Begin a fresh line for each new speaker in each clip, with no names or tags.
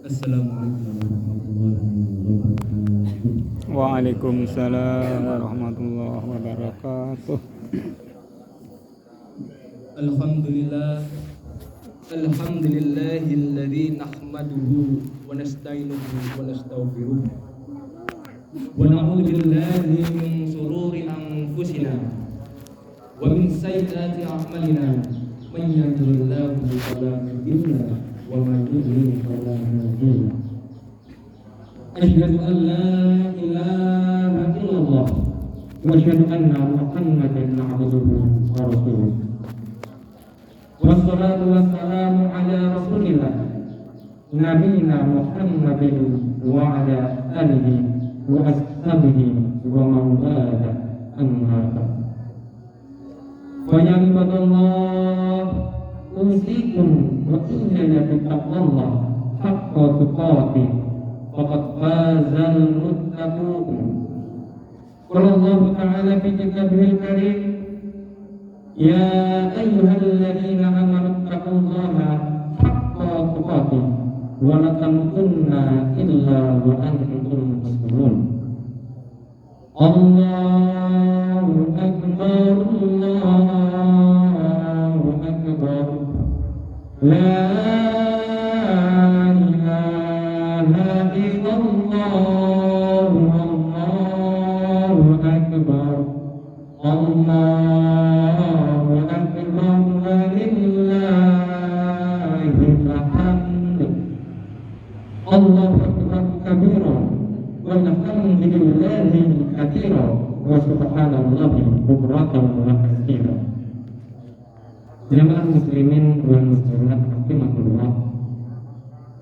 Assalamualaikum warahmatullahi wabarakatuh.
Waalaikumsalam warahmatullahi wabarakatuh.
Alhamdulillah. Alhamdulillahilladzi nahmaduhu wa nasta'inuhu wa nastaghfiruh. Wa na'udzu billahi min shururi anfusina wa min sayyiati a'malina. Man yahdihillahu fala mudilla lahu wa man yudlil fala hadiya lahu. Asyhadu an la ilaha illallah wa asyhadu anna Muhammadan 'abduhu wa rasuluh. Wassalatu wassalamu ala rasulillah nabiyina Muhammadin wa ala alihi wa ashabihi wa man wala amma ba'd. Fa ya ibadallah usikum wa iyaya bittaqwallah haqqa tuqatih faqad fazal muttaqun. Qala Allah ta'ala fi kitabihil karim ya ayyuhalladzina amanu taqullaha haqqa tuqatih wa la tamutunna illa wa antum muslimun. Allahu akbar, Allahu akbar, la ilaha illallah, Allahu akbar, Allahu akbar, walillahil hamd. Allahu akbar kabira walhamdulillahi katsira wa subhanallahi bukratan wa asila. Jemaah muslimin wal muslimat rahimakumullah,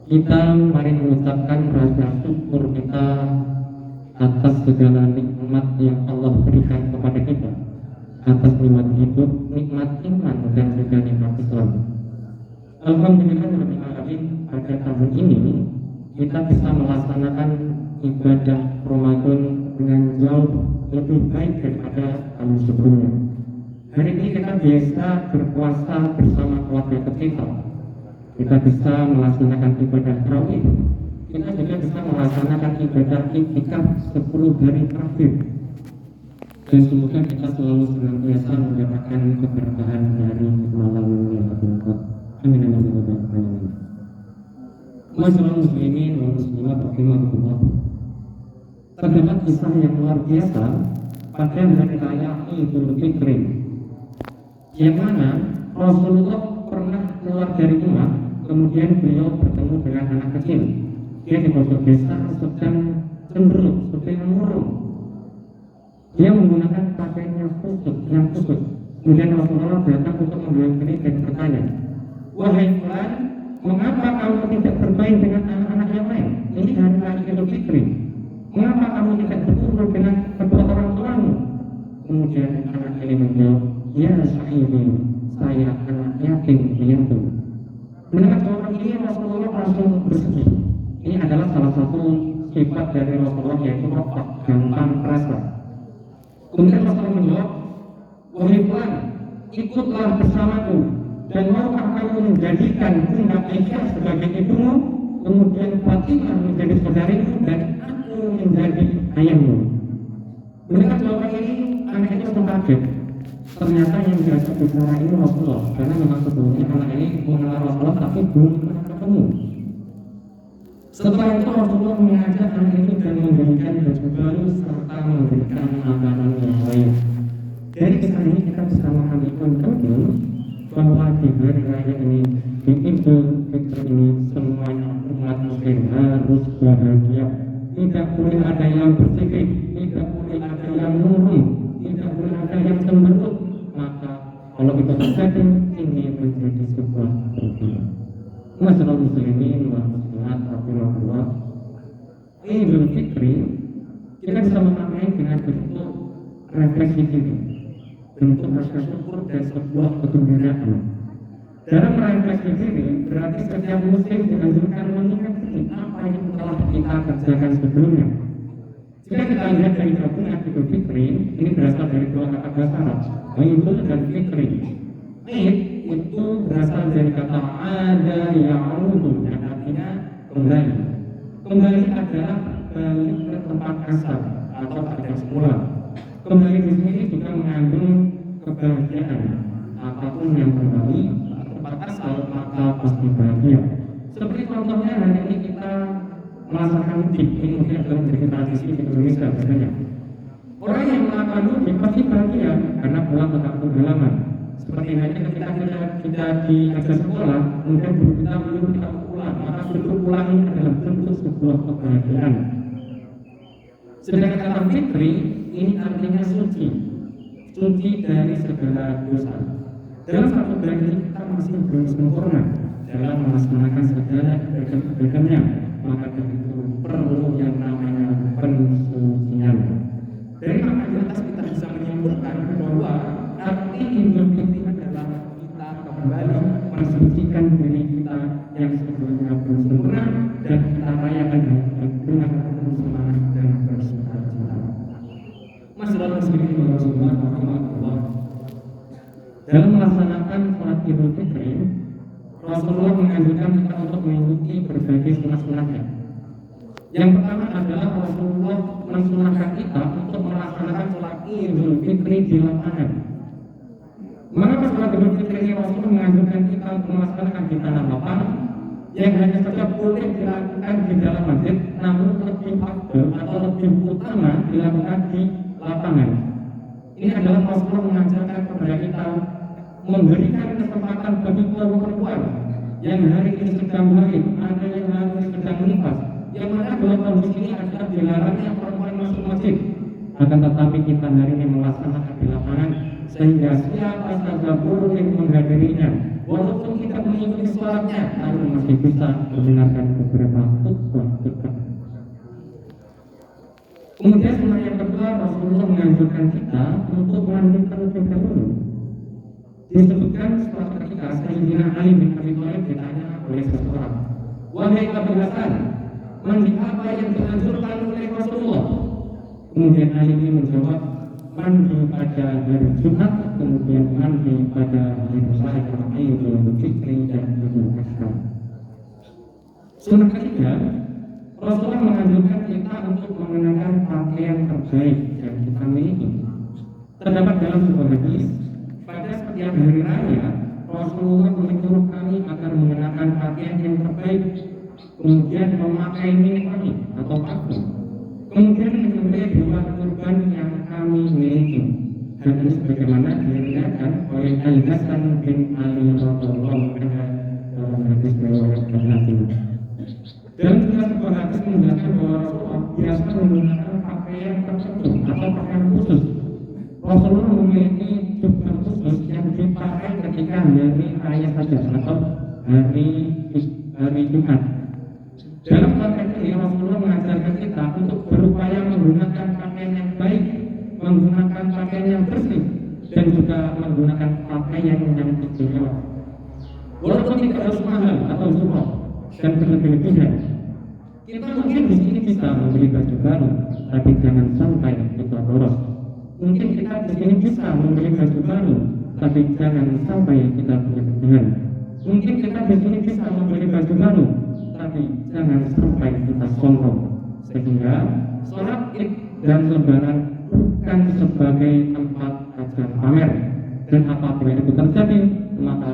kita mari mengucapkan rasa syukur kita atas segala nikmat yang Allah berikan kepada kita, atas nikmat hidup, nikmat iman, dan juga nikmat Islam. Alhamdulillahirrahmanirrahim, pada tahun ini kita bisa melaksanakan ibadah Ramadan dengan jauh lebih baik daripada tahun sebelumnya. Hari ini kita biasa berpuasa bersama keluarga kita. Kita bisa melaksanakan ibadah tarawih. Kita juga bisa melaksanakan ibadah i'tikaf 10 hari terakhir. Dan semoga kita selalu senantiasa mendapatkan keberkahan dari malam Lailatul Qadar. Amin amin amin amin. Masyaallah muslimin wa muslimat rahimakumullah. Terdapat kisah yang luar biasa pada hari raya Idul Fitri, yang mana Rasulullah pernah keluar dari rumah, kemudian beliau bertemu dengan anak kecil. Dia di pojok desa sedang cenderung, sedang murung. Dia menggunakan pakaiannya yang kusut. Kemudian Rasulullah datang untuk menggandeng dan bertanya, wahai fulan, mengapa kamu tidak bermain dengan anak-anak yang lain? Ini hari raya Idul Fitri. Mengapa kamu tidak berkumpul dengan kedua orang tuamu? Kemudian anak ini menjawab, ya sahibi, saya anak yatim piatu. Mendengar jawaban ini Rasulullah langsung bersedih. Ini adalah salah satu sifat dari Rasulullah, yaitu rafaq, gampang rasa. Kemudian Rasulullah menjawab, wahai fulan, ikutlah bersamaku, dan maukah kamu menjadikan Bunda Aisyah sebagai ibumu, kemudian Fatimah menjadi saudarimu, dan aku menjadi ayahmu. Mendengar jawaban ini, anak itu langsung kaget. Ternyata yang diajak bicara ini Rasulullah, karena memang sebelumnya anak ini mengenal Rasulullah tapi belum pernah ketemu. Setelah itu Rasulullah mengajak anak itu dan memberikan baju baru serta memberikan makanan yang lain. Dari kisah ini kita bisa memahami penting bahwa di hari raya ini, di Idul Fitri ini, semuanya umat muslim harus bahagia. Tidak boleh ada yang bersedih, tidak boleh ada yang murung, tidak boleh ada yang cemberut. Maka kalau itu terjadi, ini menjadi sebuah perkara. Masyaallah muslimin wa muslimat rahimahullah, Idul Fitri kita bisa memaknai dengan bentuk refleksi diri, bentuk rasa syukur dan sebuah kegembiraan. Dalam merefleksi diri berarti setiap muslim dianjurkan mengingat apa yang telah kita kerjakan sebelumnya. Jika kita lihat dari gabungan Idul Fitri, ini berasal dari dua kata bahasa Arab, Idul dan Fitri. Id itu berasal dari kata ada ya'udu, yang artinya kembali. Kembali adalah balik ke tempat asal atau pada semula. Kembali di sini juga mengandung kebahagiaan. Apapun yang kembali ke tempat asal maka pasti bahagia. Seperti contohnya hari ini kita melaksanakan mudik, ini mungkin adalah menjadi tradisi di Indonesia biasanya. Orang yang melakukan mudik pasti bahagia karena pulang ke kampung halaman. Seperti halnya ketika kita diajak sekolah, kemudian guru kita menyuruh kita pulang, maka suruh pulang ini adalah bentuk sebuah kebahagiaan. Sedangkan kata fitri ini artinya suci, suci dari segala dosa. Dalam satu bulan ini kita masih belum sempurna dalam melaksanakan segala kebaikan-kebaikannya, maka itu perlu yang namanya pensucian. Dari makna di atas kita bisa menyimpulkan bahwa arti Idul Fitri adalah kita kembali mensucikan diri kita yang sebelumnya belum sempurna dan kita rayakan dengan penuh semangat dan bersukacita. Masyarakat muslimin warahmatullahi. Dalam melaksanakan sholat Idul Fitri, Rasulullah menganjurkan kita untuk mengikuti berbagai sunah-sunahnya. Yang pertama adalah Rasulullah mensunahkan kita untuk melaksanakan sholat Idul Fitri di lapangan. Mengapa sholat Idul Fitri ini Rasulullah menganjurkan kita untuk melaksanakan di tanah lapang yang hanya saja boleh dilakukan di dalam masjid, namun lebih afdal atau lebih utama dilakukan di lapangan. Ini adalah Rasulullah mengajarkan kepada kita memberikan kesempatan bagi kaum perempuan yang hari ini sedang haid, ada yang hari ini sedang nifas, yang mana dalam kondisi ini adalah dilarangnya perempuan masuk masjid. Akan tetapi kita hari ini melaksanakan di lapangan sehingga siapa saja boleh menghadirinya, walaupun kita mengikuti sholatnya, namun masih bisa mendengarkan beberapa khutbah. Kemudian sunnah yang kedua, Rasulullah menganjurkan kita untuk mandi terlebih dahulu. Disebutkan suatu ketika Sayyidina Ali bin Abi Thalib ditanya oleh seseorang, "Wahai Abu Hasan, mandi apa yang dianjurkan oleh Rasulullah?" Kemudian Ali ini menjawab, "Mandi pada hari Jumat, kemudian mandi pada hari Raya Idul Fitri dan Idul Adha." Sunnah ketiga, Rasulullah menganjurkan kita untuk mengenakan pakaian terbaik yang kita miliki. Terdapat dalam sebuah hadis, pada setiap hari raya, Rasulullah menyuruh kami agar mengenakan pakaian yang terbaik, kemudian memakai minyak wangi atau parfum, kemudian menyembelih hewan kurban yang kami miliki. Dan ini sebagaimana diriwayatkan oleh Al Hasan bin Ali radhiyallahu anhu dalam hadis riwayat Nabi. Dan juga sebuah hadis menjelaskan bahwa Rasulullah biasa menggunakan pakaian tertentu atau pakaian khusus. Rasulullah memiliki jubah khusus yang dipakai ketika hari raya saja atau hari Jumat. Dalam konteks ini Rasulullah mengajarkan kita untuk berupaya menggunakan pakaian yang baik, menggunakan pakaian yang bersih, dan juga menggunakan pakaian yang istimewa. Walaupun tidak harus mahal atau murah dan berlebihan, kita mungkin di sini bisa membeli baju baru, tapi jangan sampai kita boros. Mungkin kita di sini bisa membeli baju baru, tapi jangan sampai kita berlebihan. Mungkin kita di sini bisa membeli baju baru, tapi jangan sampai kita sombong. Sehingga sholat Id dan Lebaran bukan sebagai tempat ajang pamer. Dan apabila itu terjadi, maka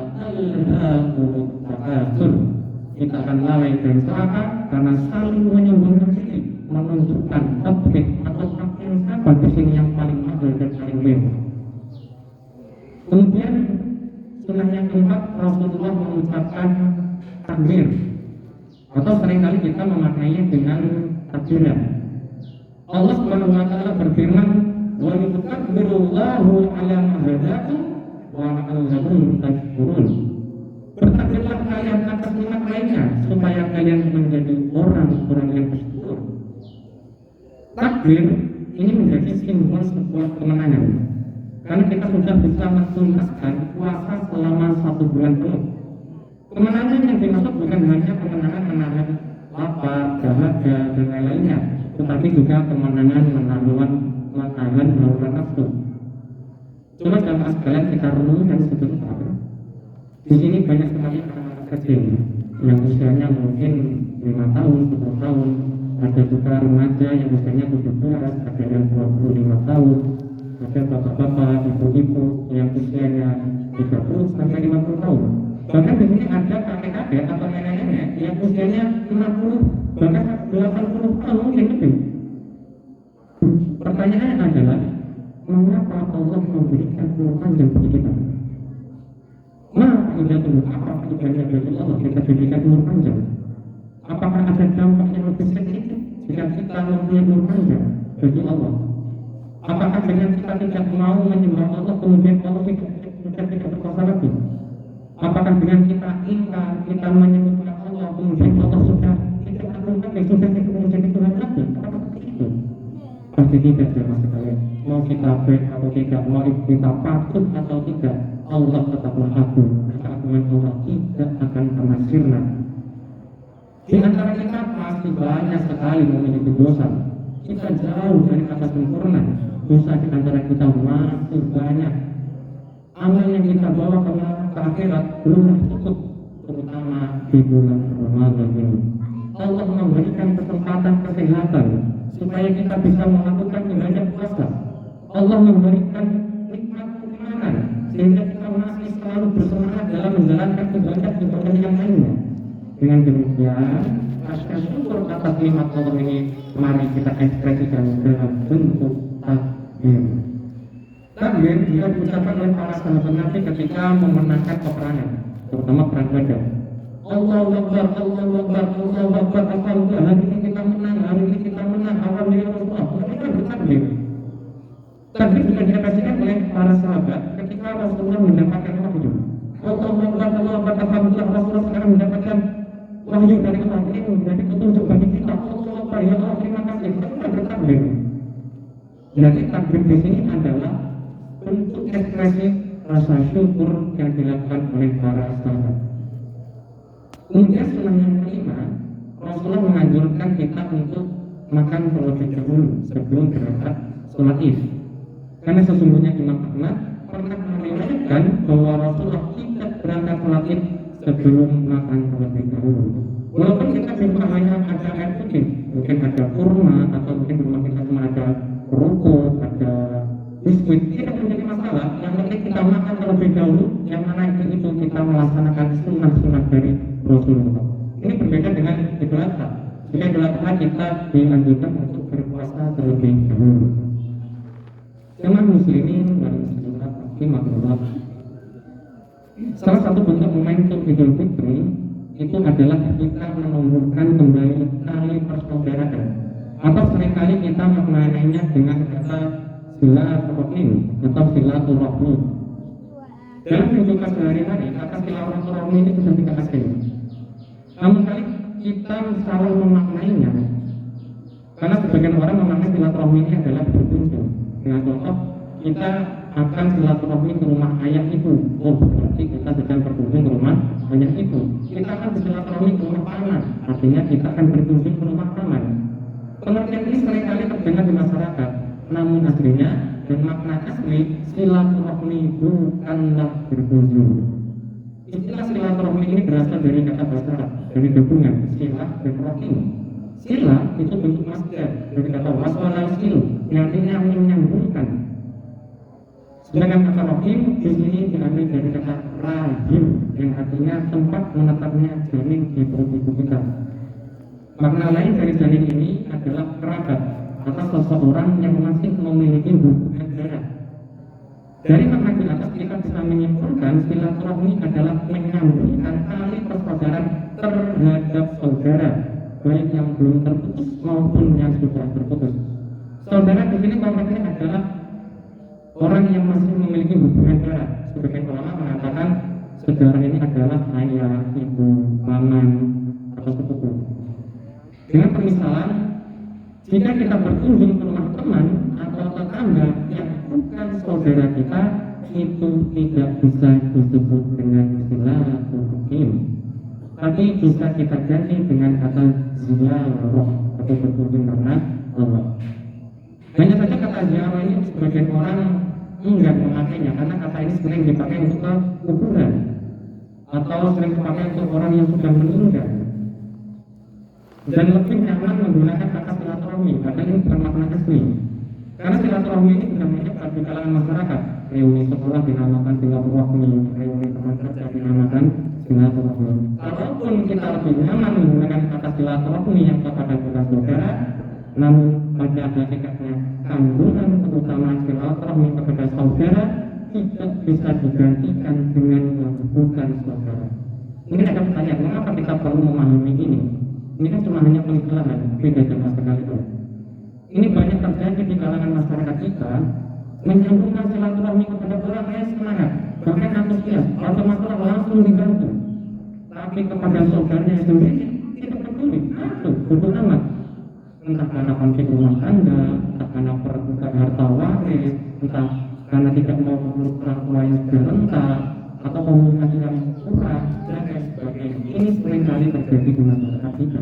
kita akan lalai dan celaka karena saling menyombongkan diri, menunjukkan objek atau pakaian siapa di sini yang paling mahal dan paling mewah. Kemudian sunnah yang keempat, Rasulullah mengucapkan takbir, atau seringkali kita memaknainya dengan takbiran. Allah Subhanahu wa taala berfirman, "Wa yutakbirullahu 'ala ma hadakum wa 'alallakum tashkurun." Bertakbirlah kalian atas nikmat lainnya supaya kalian menjadi orang-orang yang bersyukur. Takbir ini menjadi simbol sebuah kemenangan, karena kita sudah bisa menuntaskan puasa selama 1 bulan penuh. Kemenangan yang dimaksud bukan hanya kemenangan menahan lapar, dahaga, dan lain-lainnya, tetapi juga kemenangan menahan hawa nafsu. Coba jamaah sekalian kita renungkan sebentar. Di sini banyak sekali anak kecil yang usianya mungkin 5 tahun, 10 tahun, ada juga remaja yang usianya 17, ada yang 25 tahun, ada bapak-bapak, ibu-ibu yang usianya 30 sampai 50 tahun. Bahkan di sini ada kakek-kakek atau nenek-nenek yang usianya 50 bahkan 80 tahun mungkin lebih. Pertanyaannya adalah, mengapa Allah memberikan umur panjang bagi kita? Apa tujuannya bagi Allah kita diberikan umur panjang? Apakah ada dampak yang lebih sedikit jika kita mempunyai umur panjang bagi Allah? Apakah dengan kita tidak mau menyembah Allah kemudian Allah tidak berkuasa lagi? Apakah dengan kita ingkar, kita menyembah Allah kemudian Allah sudah tidak berkuasa lagi, sudah tidak menjadi Tuhan lagi? Apakah seperti itu? Pasti tidak, jemaah sekalian. Mau kita baik atau tidak, mau kita patuh atau tidak, Allah tetaplah agung. Keagungan Allah tidak akan pernah sirna. Di antara kita pasti banyak sekali memiliki dosa. Kita jauh dari kata sempurna. Dosa di antara kita masih banyak. Amal yang kita bawa ke akhirat belum cukup, terutama di bulan Ramadan ini. Allah memberikan kesempatan kesehatan supaya kita bisa melakukan ibadah puasa. Allah memberikan nikmat keimanan sehingga kita masih selalu bersemangat dalam menjalankan ibadah yang lainnya. Dengan demikian, rasa syukur atas nikmat Allah ini mari kita ekspresikan dalam bentuk takbir. Takbir juga diucapkan oleh para sahabat Nabi ketika memenangkan peperangan, terutama perang Badar. Allahu Akbar, Allahu Akbar, Allahu Akbar, Alhamdulillah, hari ini kita menang, alhamdulillah, kita bertakbir. Takbir juga diaplikasikan oleh para sahabat ketika Rasulullah mendapatkan wahyu. Allahu Akbar, Allahu Akbar, Alhamdulillah, Rasulullah sekarang mendapatkan wahyu dari Allah. Ini menjadi petunjuk bagi kita. Allahu Akbar, ya Allah, terima kasih, kita bertakbir. Jadi takbir di sini adalah bentuk ekspresi rasa syukur yang dilakukan oleh para sahabat. Kemudian setelah yang kelima, Rasulullah menganjurkan kita untuk makan terlebih dahulu sebelum berangkat sholat Id. Karena sesungguhnya Imam Ahmad pernah meriwayatkan bahwa Rasulullah tidak berangkat sholat Id sebelum makan terlebih dahulu. Walaupun kita di rumah hanya ada air putih, mungkin ada kurma atau mungkin di rumah kita cuma ada kerupuk, ada biskuit, tidak menjadi masalah. Yang penting kita makan terlebih dahulu, yang mana itu kita melaksanakan sunnah-sunnah dari Rasulullah. Ini berbeda dengan Idul Adha. Jika Idul Adha kita dianjurkan untuk berpuasa terlebih dahulu. Jemaah muslimin dan muslimat rahimakumullah. Salah satu bentuk momentum Idul Fitri itu adalah kita menumbuhkan kembali tali persaudaraan. Atau seringkali kita maknainya dengan kata silaturahim atau silaturahmi. Dalam kehidupan sehari-hari, kata silaturahmi ini sudah tidak asing. Namun kali kita selalu memaknainya, karena sebagian orang memaknai silaturahmi ini adalah berkunjung. Dengan contoh, kita akan silaturahmi ke rumah ayah ibu. Oh, berarti kita sedang berkunjung ke rumah ayah ibu. Kita akan silaturahmi ke rumah paman, artinya kita akan berkunjung ke rumah paman. Pengertian ini seringkali terdengar di masyarakat, namun aslinya dan makna asli silaturahmi bukanlah berkunjung. Istilah silaturahmi ini berasal dari kata bahasa Arab, dari gabungan silah dan rahim. Sila itu bentuk masdar dari kata waswalal sil, yang artinya menyambungkan. Sedangkan kata rahim di sini diambil dari kata rahim, yang artinya tempat menetapnya janin di perut ibu kita. Makna lain dari janin ini adalah kerabat atau seseorang yang masih memiliki hubungan darah. Dari makna di atas kita bisa menyimpulkan silaturahmi adalah menyambungkan tali persaudaraan terhadap saudara, baik yang belum terputus maupun yang sudah terputus. Saudara di sini konteksnya adalah orang yang masih memiliki hubungan darah. Sebagian ulama mengatakan saudara ini adalah ayah, ibu, paman, atau sepupu. Dengan permisalan, jika kita berkunjung ke rumah teman atau tetangga yang bukan saudara kita, itu tidak bisa disebut dengan silaturahim, tapi bisa kita ganti dengan kata ziarah atau berkunjung karena Allah. Hanya saja kata ziarah ini sebagian orang enggak memakainya karena kata ini sering dipakai untuk ke kuburan. atau sering dipakai untuk orang yang sudah meninggal. Dan lebih nyaman menggunakan kata silaturahmi, padahal ini bukan makna asli. Karena silaturahmi ini sudah menyebar di kalangan masyarakat. Reuni sekolah dinamakan silaturahmi, reuni teman kerja dinamakan silaturahmi. Kalaupun kita lebih nyaman menggunakan kata silaturahmi yang kepada saudara, namun pada hakikatnya kandungan keutamaan silaturahmi kepada saudara tidak bisa digantikan dengan yang bukan saudara. Mungkin ada pertanyaan, mengapa kita perlu memahami ini? Ini kan cuma hanya pengislahan, beda sama sekali. Ini banyak terjadi di kalangan masyarakat kita, menyambungkan silaturahmi kepada orang lain semangat, bahkan antusias, atau masalah langsung dibantu. Tapi kepada saudaranya sendiri tidak peduli, bodo amat. Entah karena konflik rumah tangga, entah karena perebutan harta waris, entah karena tidak mau memeluk orang tua yang sudah renta, atau komunikasi yang kurang, dan lain sebagainya. Ini seringkali terjadi di masyarakat kita.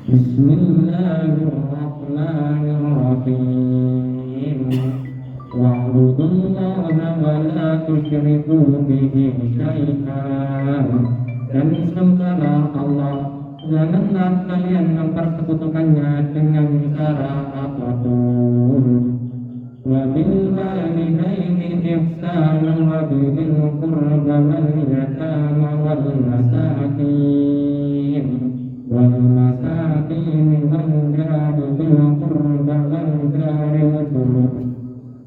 Bismillahirrahmanirrahim. Wa'budullaha wa la tusyriku bihi syai'an. Dan sembahlah Allah, janganlah kalian mempersekutukannya dengan cara apapun. Wa bil walidaini ihsanan wa bil qurba wal yatama wal masakin wal masakin wal jari bil qurba wal jari wal junub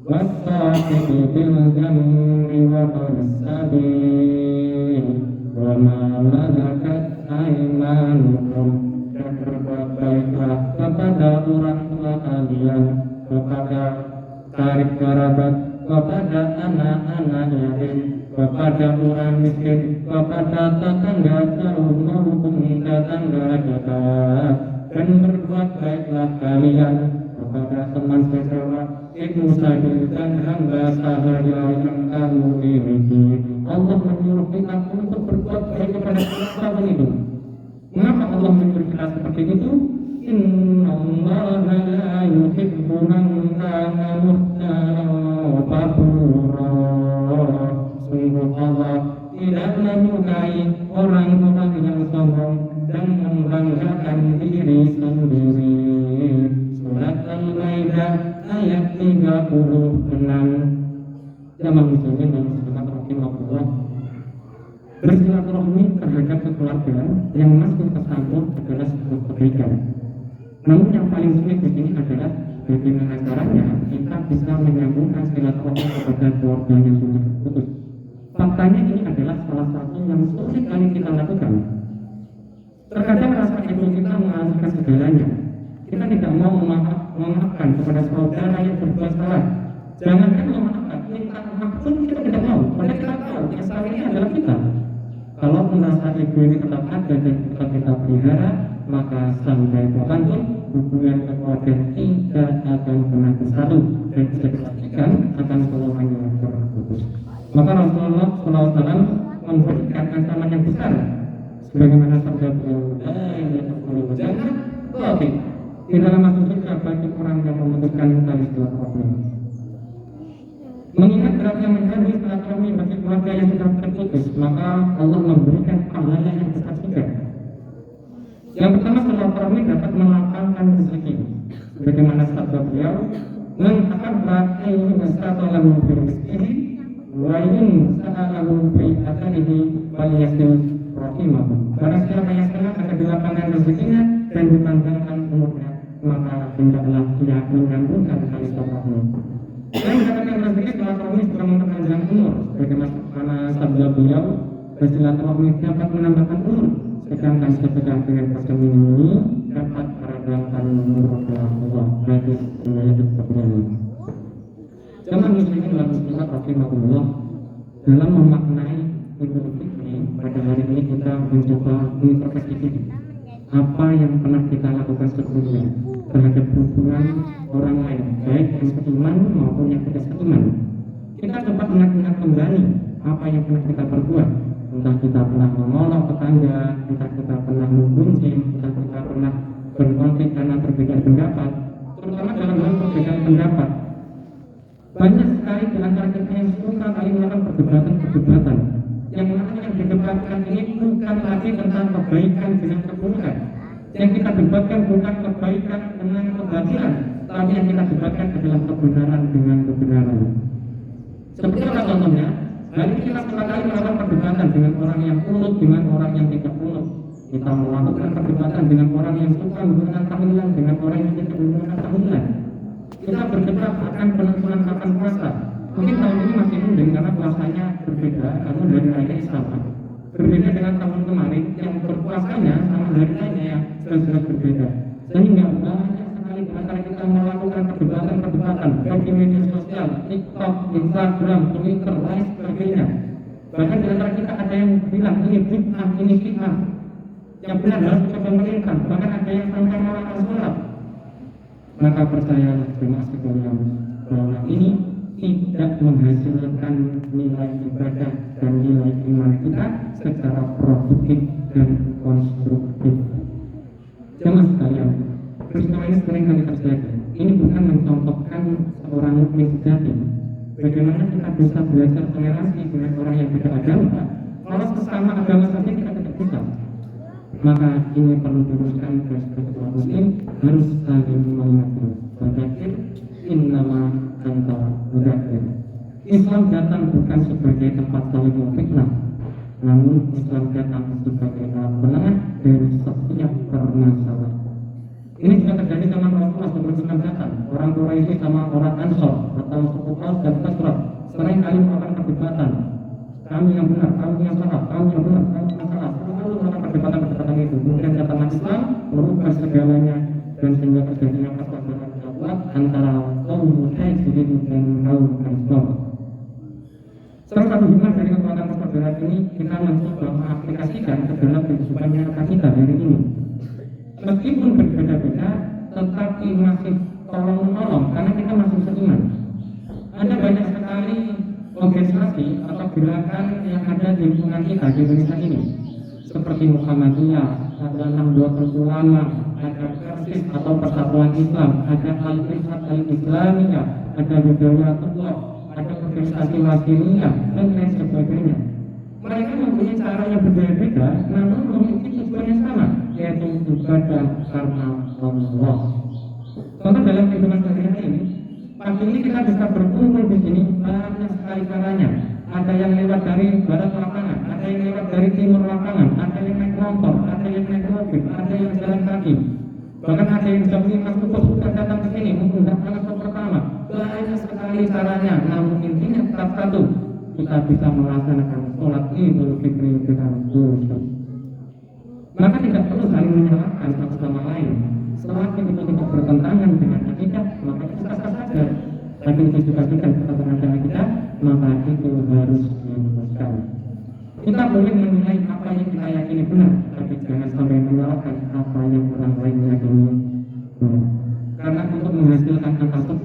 was-sahibi bil jambi wa as-sabil wa ma malakat aymanukum. Dan berbuat baiklah kepada orang tua kalian, kepada karib kerabat, kepada anak-anak yatim, kepada orang miskin, kepada tetangga jauh maupun tetangga dekat. Dan berbuat baiklah kalian kepada teman sejawat, ibnu sabil dan hamba sahaya yang kamu miliki. Allah menyuruh kita untuk berbuat baik kepada siapa itu. Mengapa Allah menyuruh kita seperti itu? Innallaha la yuhibbu man kana mukhtalan fakhura. Sungguh Allah tidak menyukai orang-orang yang sombong dan membanggakan diri sendiri. Surat Al-Maidah ayat 36. Jamaah muslimin dan muslimat rahimahullah, bersilaturahmi terhadap keluarga yang masih tersambung adalah sebuah kebaikan. Namun yang paling sulit di sini adalah bagaimana caranya kita bisa menyambungkan silaturahmi kepada keluarga yang sudah putus. Faktanya ini adalah salah satu yang sulit kali kita lakukan. Terkadang rasa ego kita mengalahkan segalanya. Kita tidak mau memaafkan kepada saudara yang berbuat salah. Jangankan memaafkan, minta maaf pun kita tidak mau. Padahal kita tahu yang salah ini adalah kita. Kalau merasa ego ini tetap ada dan tetap kita pelihara, maka sampai kapanpun hubungan keluarga tidak akan pernah bersatu dan bisa dipastikan akan selamanya terputus. Maka Rasulullah SAW memberikan ancaman yang besar, sebagaimana sabda beliau, jangan tapi di dalam masuk surga bagi orang yang memutuskan tali silaturahmi. Mengingat beratnya menjadi silaturahmi bagi keluarga yang sudah terputus, maka Allah memberikan pahala yang besar juga. Yang pertama, silaturahmi dapat melapangkan rezeki. Bagaimana sabda beliau, "Man ahabba an yusata lahu bi rizqihi wa in sa'alahu bi atharihi falyasil rahimahu." Barang siapa yang senang akan dilapangkan rezekinya dan dipanjangkan umurnya, maka hendaklah dia menyambungkan tali silaturahmi. Dan mendapatkan rezeki silaturahmi juga memperpanjang umur. Bagaimana sabda beliau, bersilaturahmi dapat menambahkan umur, sedangkan sedekah dengan persemini ini dapat meredamkan murka Allah. Hadis riwayat Tabrani. Jamaah muslimin wal muslimat rahimahullah, dalam memaknai Idul Fitri pada hari ini kita mencoba introspeksi diri. Apa yang pernah kita lakukan sebelumnya terhadap hubungan orang lain, baik yang seiman maupun yang tidak seiman. Kita coba mengingat kembali apa yang pernah kita perbuat. Entah kita pernah menolong tetangga, entah kita pernah membenci, entah kita pernah berkonflik karena perbedaan pendapat, terutama dalam hal perbedaan pendapat. Banyak sekali di antara kita yang suka kali melakukan perdebatan debatkan ini bukan lagi tentang kebaikan dengan keburukan. Yang kita debatkan bukan kebaikan dengan kebatilan, tapi yang kita debatkan adalah kebenaran dengan kebenaran. Seperti apa contohnya? Hari ini kita sekali melakukan perdebatan dengan orang yang kunut dengan orang yang tidak kunut. Kita melakukan perdebatan dengan orang yang suka menggunakan tahlilan dengan orang yang tidak menggunakan tahlilan. Kita berdebat akan penentuan kapan puasa. Mungkin tahun ini masih mending karena puasanya berbeda, namun dari lainnya sama. Berbeda dengan tahun kemarin yang berpuasanya sama dari lainnya yang jelas-jelas berbeda. Sehingga banyak sekali di antara kita melakukan perdebatan baik di media sosial, TikTok, Instagram, Twitter, lain sebagainya. Bahkan di antara kita ada yang bilang ini bid'ah, ini bid'ah. Yang benar harus kita pemerintah. Bahkan ada yang sampai melakukan sholat. Maka percayalah jemaah sekalian bahwa ini tidak menghasilkan nilai ibadah dan nilai iman kita secara produktif dan konstruktif. Jemaah sekalian, peristiwa ini sering kali terjadi. Ini bukan mencontohkan seorang mukmin sejati. Bagaimana kita bisa belajar toleransi dengan orang yang beda agama, kalau sesama agama saja kita tidak bisa. Maka ini perlu diluruskan sebagai seorang muslim harus saling mengingatkan. Fadzakir innama anta mudzakir. Islam datang bukan sebagai tempat saling memfitnah, namun Islam datang sebagai alat penengah dari setiap permasalahan. Ini juga terjadi sama Rasulullah sebelum Islam datang. Orang Quraisy sama orang Ansor atau suku Aus dan Khazraj sering kali melakukan perdebatan. Kami yang benar, kami yang salah, kami yang benar, kami yang salah. Selalu melakukan perdebatan itu. Kemudian datang Islam, merubah segalanya dan sehingga terjadinya persaudaraan kuat antara kaum Muhajirin dan kaum Ansor. Salah satu hikmah dari kekuatan persaudaraan ini kita mencoba mengaplikasikan ke dalam kehidupan nyata kita hari ini. Meskipun berbeda-beda, tetapi masih tolong-menolong karena kita masih seiman. Ada banyak sekali organisasi atau gerakan yang ada di lingkungan kita di Indonesia ini, seperti Muhammadiyah, ada Nahdlatul Ulama, ada Persis atau Persatuan Islam, ada Al-Irsad Al-Islamiyah, ada Hidayatullah, ada organisasi Wasiliyah dan lain sebagainya. Mereka mempunyai cara yang berbeda-beda, namun memiliki tujuan yang sama, yaitu ibadah karena Allah. Contoh dalam kehidupan sehari-hari ini, pagi ini kita bisa berkumpul di sini banyak sekali caranya. Ada yang lewat dari barat lapangan, ada yang lewat dari timur lapangan, ada yang naik motor, ada yang naik mobil, ada yang jalan kaki. Bahkan ada yang jam 5 subuh sudah datang ke sini menggunakan waktu pertama. Banyak sekali caranya, namun intinya tetap satu, kita bisa melaksanakan sholat Idul Fitri dengan khusyuk. Maka tidak perlu saling menyalahkan satu sama lain. Selagi itu tidak bertentangan dengan akidah, maka itu sah-sah saja. Tapi itu juga bukan bertentangan dengan akidah, maka itu harus diluruskan. Kita boleh menilai apa yang kita yakini benar, tapi jangan sampai menyalahkan apa yang orang lain yakini benar. Karena untuk menghasilkan angka 10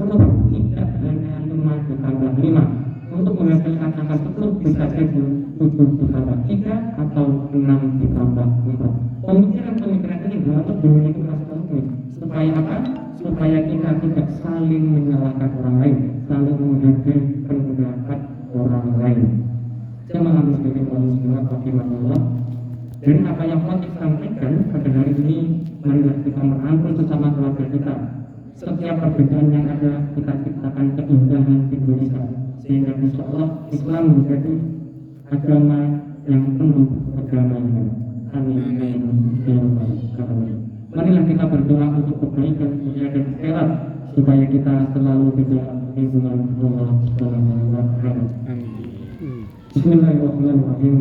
tidak hanya 5 ditambah 5. Untuk menghasilkan angka 10 bisa jadi 7 ditambah 3 atau 6 ditambah 4. Pemikiran-pemikiran ini harus dimiliki masyarakat muslim. Supaya apa? Supaya kita tidak saling menyalahkan orang lain, saling menghargai pendapat orang lain. Jemaah muslimin wal muslimat rahimakumullah. Dari apa yang Fatih sampaikan pada hari ini, marilah kita merangkul sesama keluarga kita. Setiap perbedaan yang ada kita ciptakan keindahan Indonesia, sehingga insya Allah Islam menjadi agama yang penuh kedamaian. Amin. Marilah kita berdoa untuk kebaikan dunia dan akhirat, supaya kita selalu diberi lindungan Allah Subhanahu wa Ta'ala. Bismillahirrahmanirrahim.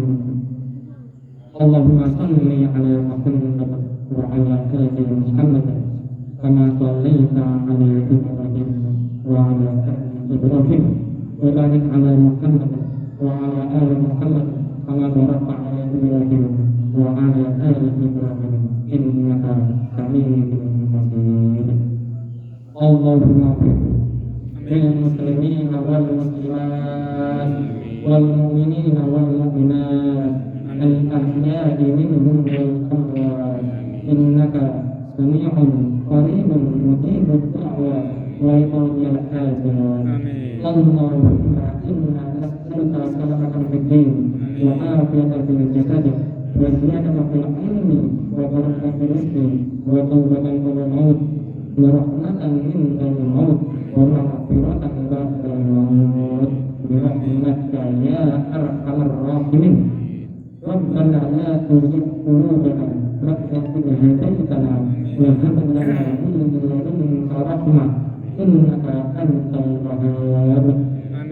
Allahumma salli ala Muhammad wa ala ali Muhammad kama shallaita ala Ibrahim wa ala ali Ibrahim wa barik ala Muhammad wa ala ali Muhammad kama barakta ala Ibrahim wa ala ali Ibrahim innaka Hamidum Majid. Allahumma lil muslimin wal muslimat wal mu'minina wal mu'minat al-ahya'i minhum wal amwat innaka sami'un qaribun mujibud da'wat wa yuqil hajat. Allahumma inna nas'aluka salamatan fid din وعافية في الجسد وزيادة في العلم وبركة في الرزق وتوبة من الموت ورحمة عند الموت ومغفرة بعد الموت برحمتك يا أرحم الراحمين. ربنا لا تزغ قلوبنا بعد إذ هديتنا وهب لنا من لدنك رحمة إنك أنت الوهاب.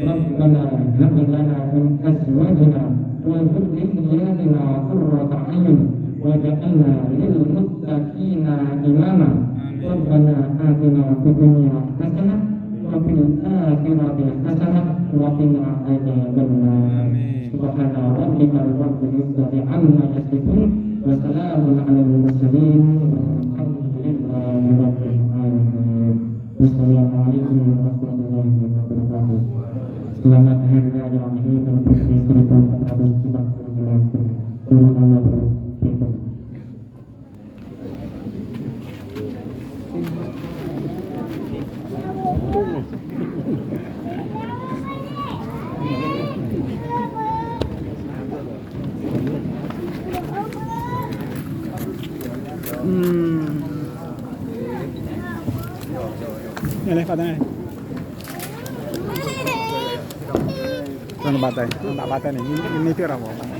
ربنا هب لنا من أزواجنا وذرياتنا قرة أعين واجعلنا للمتقين إماما. ربنا آتنا في الدنيا حسنة وفي الآخرة حسنة وقنا عذاب النار. سبحان ربك رب العزة عما يصفون وسلام على المرسلين والحمد لله رب العالمين. Wassalamualaikum warahmatullahi wabarakatuh. Selamat Hari Raya Idul Fitri 1440.
Ini katanya. Kan batai, tak batai nih. Ini tiara apa?